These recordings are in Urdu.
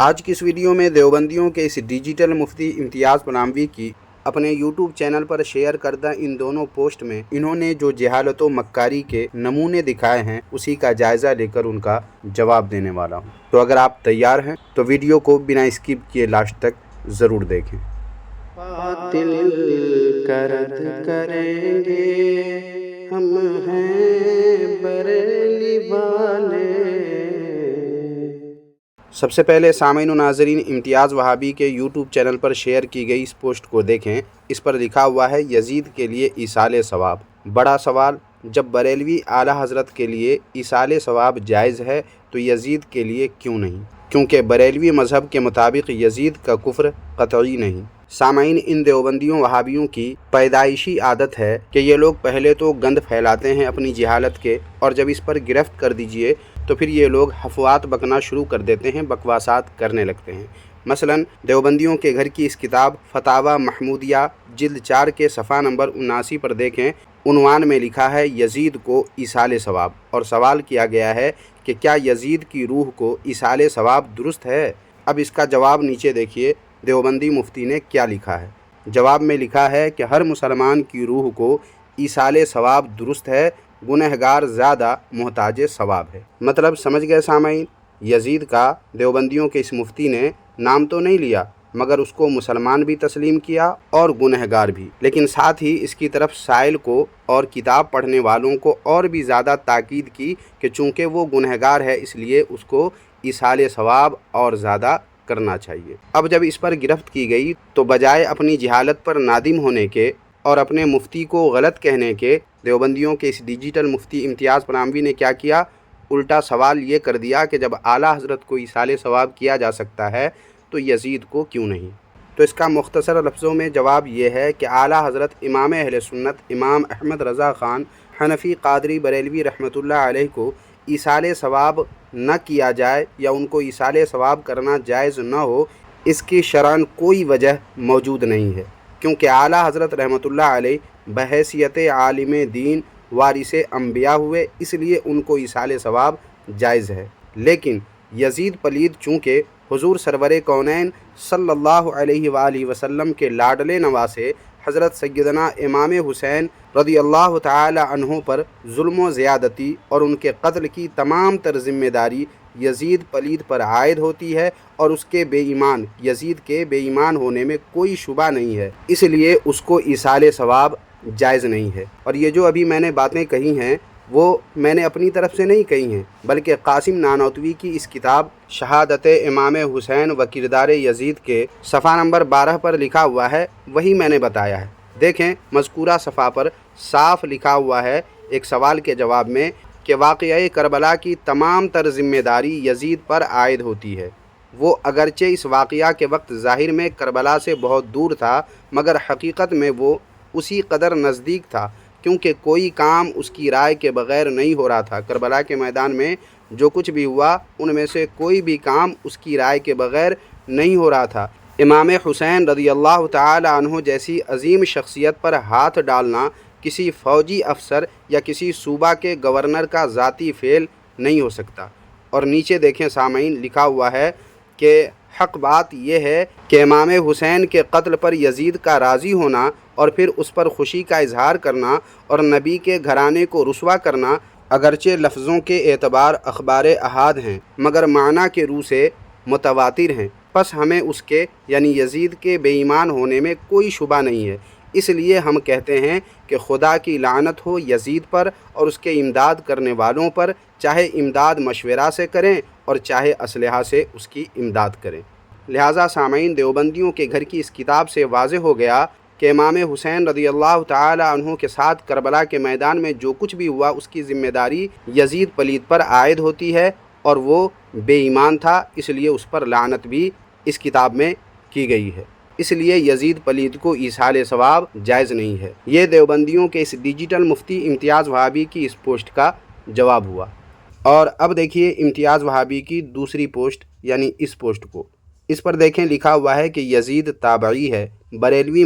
آج کی اس ویڈیو میں دیوبندیوں کے اس ڈیجیٹل مفتی امتیاز پناہوی کی اپنے یوٹیوب چینل پر شیئر کردہ ان دونوں پوسٹ میں انہوں نے جو جہالت و مکاری کے نمونے دکھائے ہیں اسی کا جائزہ لے کر ان کا جواب دینے والا ہوں۔ تو اگر آپ تیار ہیں تو ویڈیو کو بنا اسکپ کیے لاسٹ تک ضرور دیکھیں۔ باطل کا رد کریں گے ہم ہیں بریلی والے۔ سب سے پہلے سامعین و ناظرین امتیاز وہابی کے یوٹیوب چینل پر شیئر کی گئی اس پوسٹ کو دیکھیں۔ اس پر لکھا ہوا ہے یزید کے لیے ایصال ثواب۔ بڑا سوال، جب بریلوی اعلیٰ حضرت کے لیے ایصال ثواب جائز ہے تو یزید کے لیے کیوں نہیں؟ کیونکہ بریلوی مذہب کے مطابق یزید کا کفر قطعی نہیں۔ سامعین، ان دیوبندیوں وہابیوں کی پیدائشی عادت ہے کہ یہ لوگ پہلے تو گند پھیلاتے ہیں اپنی جہالت کے، اور جب اس پر گرفت کر دیجئے تو پھر یہ لوگ حفوات بکنا شروع کر دیتے ہیں، بکواسات کرنے لگتے ہیں۔ مثلا دیوبندیوں کے گھر کی اس کتاب فتاوی محمودیہ جلد 4 کے صفحہ نمبر 79 پر دیکھیں، عنوان میں لکھا ہے یزید کو ایصال ثواب، اور سوال کیا گیا ہے کہ کیا یزید کی روح کو ایصال ثواب درست ہے؟ اب اس کا جواب نیچے دیکھیے دیوبندی مفتی نے کیا لکھا ہے۔ جواب میں لکھا ہے کہ ہر مسلمان کی روح کو ایصال ثواب درست ہے، گنہگار زیادہ محتاج ثواب ہے۔ مطلب سمجھ گئے سامعین؟ یزید کا دیوبندیوں کے اس مفتی نے نام تو نہیں لیا، مگر اس کو مسلمان بھی تسلیم کیا اور گنہگار بھی، لیکن ساتھ ہی اس کی طرف سائل کو اور کتاب پڑھنے والوں کو اور بھی زیادہ تاکید کی کہ چونکہ وہ گنہگار ہے اس لیے اس کو ایصال ثواب اور زیادہ کرنا چاہیے۔ اب جب اس پر گرفت کی گئی تو بجائے اپنی جہالت پر نادم ہونے کے اور اپنے مفتی کو غلط کہنے کے، دیوبندیوں کے اس ڈیجیٹل مفتی امتیاز پناہوی نے کیا کیا؟ الٹا سوال یہ کر دیا کہ جب اعلیٰ حضرت کو ایصال ثواب کیا جا سکتا ہے تو یزید کو کیوں نہیں؟ تو اس کا مختصر لفظوں میں جواب یہ ہے کہ اعلیٰ حضرت امام اہل سنت امام احمد رضا خان حنفی قادری بریلوی رحمۃ اللہ علیہ کو ایصال ثواب نہ کیا جائے یا ان کو ایصال ثواب کرنا جائز نہ ہو، اس کی شرعاً کوئی وجہ موجود نہیں ہے، کیونکہ اعلیٰ حضرت رحمۃ اللہ علیہ بحیثیت عالم دین وارث انبیاء ہوئے، اس لیے ان کو ایصال ثواب جائز ہے۔ لیکن یزید پلید چونکہ حضور سرور کونین صلی اللہ علیہ وآلہ وسلم کے لاڈلے نواسے حضرت سیدنا امام حسین رضی اللہ تعالی عنہ پر ظلم و زیادتی اور ان کے قتل کی تمام تر ذمہ داری یزید پلید پر عائد ہوتی ہے، اور اس کے یزید کے بے ایمان ہونے میں کوئی شبہ نہیں ہے، اس لیے اس کو ایصال ثواب جائز نہیں ہے۔ اور یہ جو ابھی میں نے باتیں کہی ہیں وہ میں نے اپنی طرف سے نہیں کہی ہیں، بلکہ قاسم نانوتوی کی اس کتاب شہادت امام حسین و کردار یزید کے صفحہ نمبر 12 پر لکھا ہوا ہے، وہی میں نے بتایا ہے۔ دیکھیں مذکورہ صفحہ پر صاف لکھا ہوا ہے ایک سوال کے جواب میں کہ واقعہ کربلا کی تمام تر ذمہ داری یزید پر عائد ہوتی ہے۔ وہ اگرچہ اس واقعہ کے وقت ظاہر میں کربلا سے بہت دور تھا، مگر حقیقت میں وہ اسی قدر نزدیک تھا، کیونکہ کوئی کام اس کی رائے کے بغیر نہیں ہو رہا تھا۔ کربلا کے میدان میں جو کچھ بھی ہوا ان میں سے کوئی بھی کام اس کی رائے کے بغیر نہیں ہو رہا تھا۔ امام حسین رضی اللہ تعالی عنہ جیسی عظیم شخصیت پر ہاتھ ڈالنا کسی فوجی افسر یا کسی صوبہ کے گورنر کا ذاتی فعل نہیں ہو سکتا۔ اور نیچے دیکھیں سامعین، لکھا ہوا ہے کہ حق بات یہ ہے کہ امام حسین کے قتل پر یزید کا راضی ہونا اور پھر اس پر خوشی کا اظہار کرنا اور نبی کے گھرانے کو رسوا کرنا اگرچہ لفظوں کے اعتبار اخبار احاد ہیں، مگر معنی کے روح سے متواتر ہیں۔ پس ہمیں اس کے یعنی یزید کے بے ایمان ہونے میں کوئی شبہ نہیں ہے، اس لیے ہم کہتے ہیں کہ خدا کی لعنت ہو یزید پر اور اس کے امداد کرنے والوں پر، چاہے امداد مشورہ سے کریں اور چاہے اسلحہ سے اس کی امداد کریں۔ لہٰذا سامعین، دیوبندیوں کے گھر کی اس کتاب سے واضح ہو گیا کہ امام حسین رضی اللہ تعالی عنہ کے ساتھ کربلا کے میدان میں جو کچھ بھی ہوا اس کی ذمہ داری یزید پلید پر عائد ہوتی ہے، اور وہ بے ایمان تھا، اس لیے اس پر لعنت بھی اس کتاب میں کی گئی ہے۔ اس لیے یزید پلید کو ایصال ثواب جائز نہیں ہے۔ یہ دیوبندیوں کے اس ڈیجیٹل مفتی امتیاز وہابی کی اس پوسٹ کا جواب ہوا۔ اور اب دیکھیے امتیاز وہابی کی دوسری پوسٹ یعنی اس پوسٹ کو۔ اس پر دیکھیں لکھا ہوا ہے کہ یزید تابعی ہے۔ بریلوی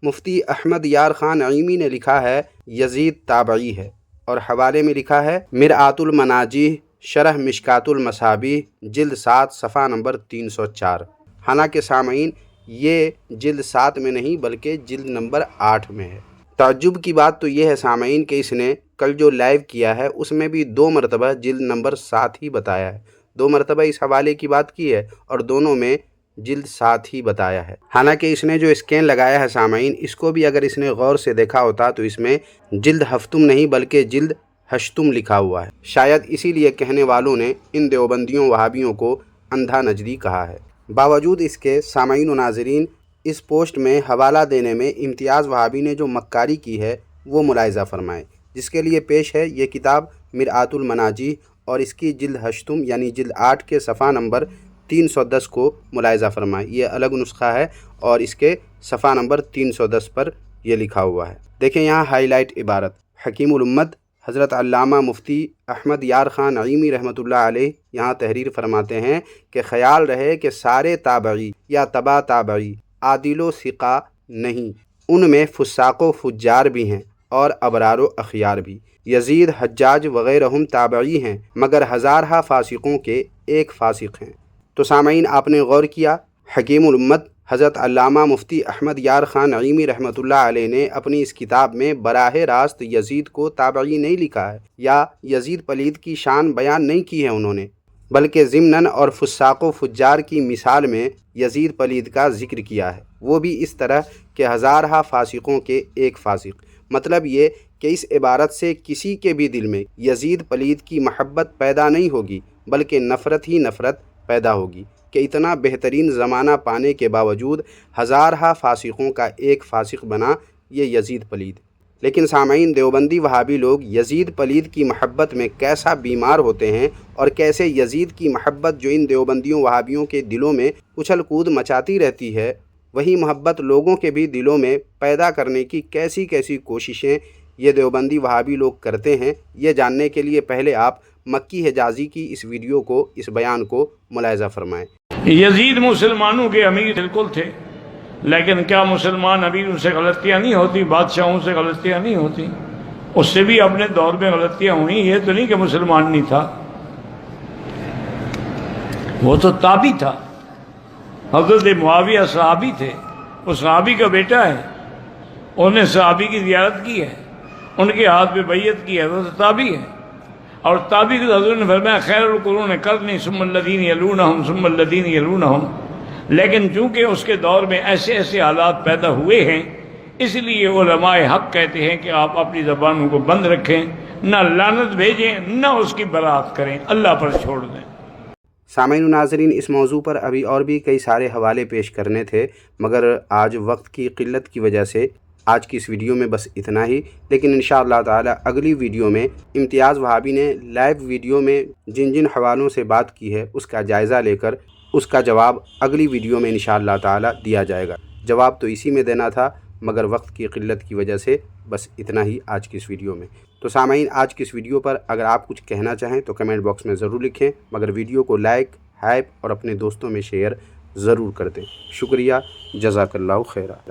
مفتی احمد یار خان نعیمی نے لکھا ہے یزید تابعی ہے، اور حوالے میں لکھا ہے مرآت المناجیح شرح مشکاتُ المصابیح جلد 7 صفحہ نمبر 304۔ حالانکہ سامعین یہ جلد 7 میں نہیں بلکہ جلد نمبر 8 میں ہے۔ تعجب کی بات تو یہ ہے سامعین کہ اس نے کل جو لائیو کیا ہے اس میں بھی 2 مرتبہ جلد نمبر 7 ہی بتایا ہے، 2 مرتبہ اس حوالے کی بات کی ہے اور دونوں میں جلد 7 ہی بتایا ہے۔ حالانکہ اس نے جو اسکین لگایا ہے سامعین، اس کو بھی اگر اس نے غور سے دیکھا ہوتا تو اس میں جلد ہفتم نہیں بلکہ جلد ہشتم لکھا ہوا ہے۔ شاید اسی لیے کہنے والوں نے ان دیوبندیوں وہابیوں کو اندھا نجدی کہا ہے۔ باوجود اس کے سامعین و ناظرین، اس پوسٹ میں حوالہ دینے میں امتیاز وہابی نے جو مکاری کی ہے وہ ملاحظہ فرمائیں، جس کے لیے پیش ہے یہ کتاب مرآۃ المناجیح اور اس کی جلد ہشتم یعنی جلد 8 کے صفحہ نمبر 310 کو ملاحظہ فرمائیں۔ یہ الگ نسخہ ہے اور اس کے صفحہ نمبر 310 پر یہ لکھا ہوا ہے۔ دیکھیں یہاں ہائی لائٹ عبارت، حکیم الامت حضرت علامہ مفتی احمد یار خان نعیمی رحمۃ اللہ علیہ یہاں تحریر فرماتے ہیں کہ خیال رہے کہ سارے تابعی یا تبع تابعی عادل و ثقہ نہیں، ان میں فساق و فجار بھی ہیں اور ابرار و اخیار بھی۔ یزید، حجاج وغیرہ تابعی ہیں مگر ہزارہا فاسقوں کے ایک فاسق ہیں۔ تو سامعین آپ نے غور کیا، حکیم الامت حضرت علامہ مفتی احمد یار خان نعیمی رحمۃ اللہ علیہ نے اپنی اس کتاب میں براہ راست یزید کو تابعی نہیں لکھا ہے یا یزید پلید کی شان بیان نہیں کی ہے انہوں نے، بلکہ ضمناً اور فساق و فجار کی مثال میں یزید پلید کا ذکر کیا ہے، وہ بھی اس طرح کہ ہزارہا فاسقوں کے ایک فاسق۔ مطلب یہ کہ اس عبارت سے کسی کے بھی دل میں یزید پلید کی محبت پیدا نہیں ہوگی بلکہ نفرت ہی نفرت پیدا ہوگی کہ اتنا بہترین زمانہ پانے کے باوجود ہزارہا فاسقوں کا ایک فاسق بنا یہ یزید پلید۔ لیکن سامعین دیوبندی وہابی لوگ یزید پلید کی محبت میں کیسا بیمار ہوتے ہیں اور کیسے یزید کی محبت جو ان دیوبندیوں وہابیوں کے دلوں میں اچھل کود مچاتی رہتی ہے، وہی محبت لوگوں کے بھی دلوں میں پیدا کرنے کی کیسی کیسی کوششیں یہ دیوبندی وہابی لوگ کرتے ہیں، یہ جاننے کے لیے پہلے آپ مکی حجازی کی اس ویڈیو کو، اس بیان کو ملاحظہ فرمائیں۔ یزید مسلمانوں کے امیر بالکل تھے، لیکن کیا مسلمان امیروں سے غلطیاں نہیں ہوتی، بادشاہوں سے غلطیاں نہیں ہوتی؟ اس سے بھی اپنے دور میں غلطیاں ہوئیں، یہ تو نہیں کہ مسلمان نہیں تھا، وہ تو تابعی تھا۔ حضرت معاویہ صحابی تھے، وہ صحابی کا بیٹا ہے، انہوں نے صحابی کی زیارت کی ہے، ان کے ہاتھ پہ بیعت کی ہے، وہ تو تابعی ہے۔ اور تابعی کو حضور نے فرمایا خیر القرون قرنی ثم الذین یلونہم ثم الذین یلونہم، لیکن چونکہ اس کے دور میں ایسے ایسے حالات پیدا ہوئے ہیں، اس لیے علماء حق کہتے ہیں کہ آپ اپنی زبانوں کو بند رکھیں، نہ لعنت بھیجیں نہ اس کی برات کریں، اللہ پر چھوڑ دیں۔ سامعین و ناظرین، اس موضوع پر ابھی اور بھی کئی سارے حوالے پیش کرنے تھے مگر آج وقت کی قلت کی وجہ سے آج کی اس ویڈیو میں بس اتنا ہی، لیکن انشاءاللہ تعالی اگلی ویڈیو میں امتیاز وہابی نے لائیو ویڈیو میں جن جن حوالوں سے بات کی ہے اس کا جائزہ لے کر اس کا جواب اگلی ویڈیو میں انشاءاللہ تعالی دیا جائے گا۔ جواب تو اسی میں دینا تھا مگر وقت کی قلت کی وجہ سے بس اتنا ہی آج کی اس ویڈیو میں۔ تو سامعین آج کی اس ویڈیو پر اگر آپ کچھ کہنا چاہیں تو کمنٹ باکس میں ضرور لکھیں، مگر ویڈیو کو لائک، ہائپ اور اپنے دوستوں میں شیئر ضرور کر دیں۔ شکریہ، جزاک اللہ خیرہ۔